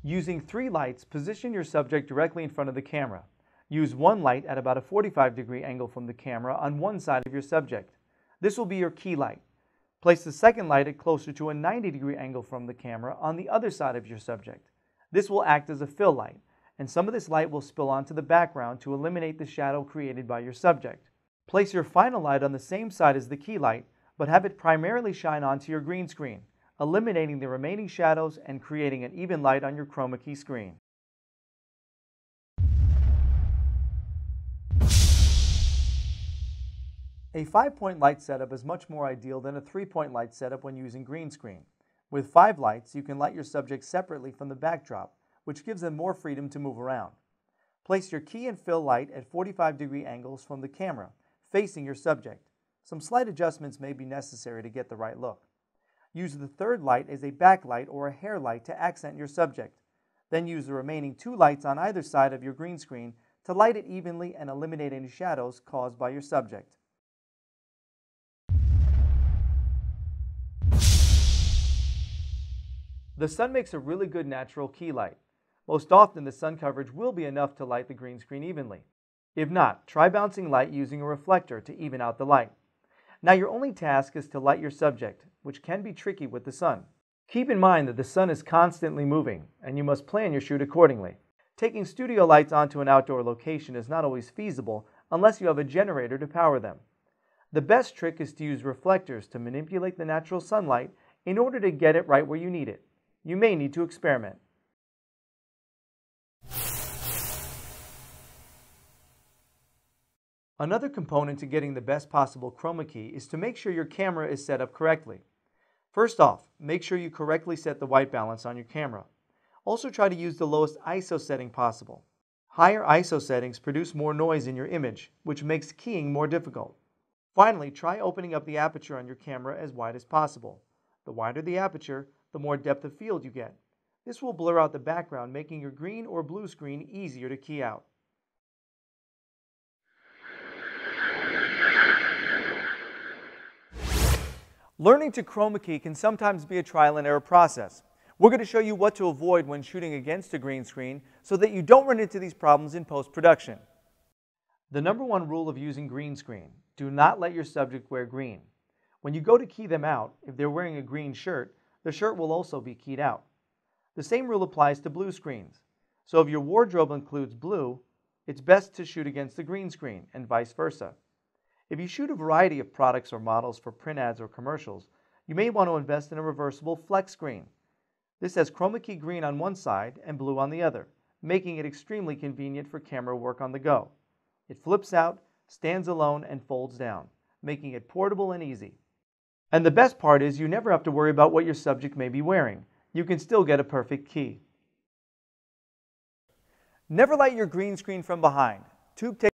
Using 3 lights, position your subject directly in front of the camera. Use one light at about a 45-degree angle from the camera on one side of your subject. This will be your key light. Place the second light at closer to a 90-degree angle from the camera on the other side of your subject. This will act as a fill light, and some of this light will spill onto the background to eliminate the shadow created by your subject. Place your final light on the same side as the key light, but have it primarily shine onto your green screen, eliminating the remaining shadows and creating an even light on your chroma key screen. A 5-point light setup is much more ideal than a 3-point light setup when using green screen. With 5 lights, you can light your subject separately from the backdrop, which gives them more freedom to move around. Place your key and fill light at 45-degree angles from the camera, facing your subject. Some slight adjustments may be necessary to get the right look. Use the third light as a backlight or a hair light to accent your subject. Then use the remaining 2 lights on either side of your green screen to light it evenly and eliminate any shadows caused by your subject. The sun makes a really good natural key light. Most often the sun coverage will be enough to light the green screen evenly. If not, try bouncing light using a reflector to even out the light. Now your only task is to light your subject, which can be tricky with the sun. Keep in mind that the sun is constantly moving, and you must plan your shoot accordingly. Taking studio lights onto an outdoor location is not always feasible unless you have a generator to power them. The best trick is to use reflectors to manipulate the natural sunlight in order to get it right where you need it. You may need to experiment. Another component to getting the best possible chroma key is to make sure your camera is set up correctly. First off, make sure you correctly set the white balance on your camera. Also try to use the lowest ISO setting possible. Higher ISO settings produce more noise in your image, which makes keying more difficult. Finally, try opening up the aperture on your camera as wide as possible. The wider the aperture, the more depth of field you get. This will blur out the background, making your green or blue screen easier to key out. Learning to chroma key can sometimes be a trial and error process. We're going to show you what to avoid when shooting against a green screen so that you don't run into these problems in post-production. The number one rule of using green screen: do not let your subject wear green. When you go to key them out, if they're wearing a green shirt, the shirt will also be keyed out. The same rule applies to blue screens. So if your wardrobe includes blue, it's best to shoot against the green screen, and vice versa. If you shoot a variety of products or models for print ads or commercials, you may want to invest in a reversible flex screen. This has chroma key green on one side and blue on the other, making it extremely convenient for camera work on the go. It flips out, stands alone, and folds down, making it portable and easy. And the best part is you never have to worry about what your subject may be wearing. You can still get a perfect key. Never light your green screen from behind. Tube tape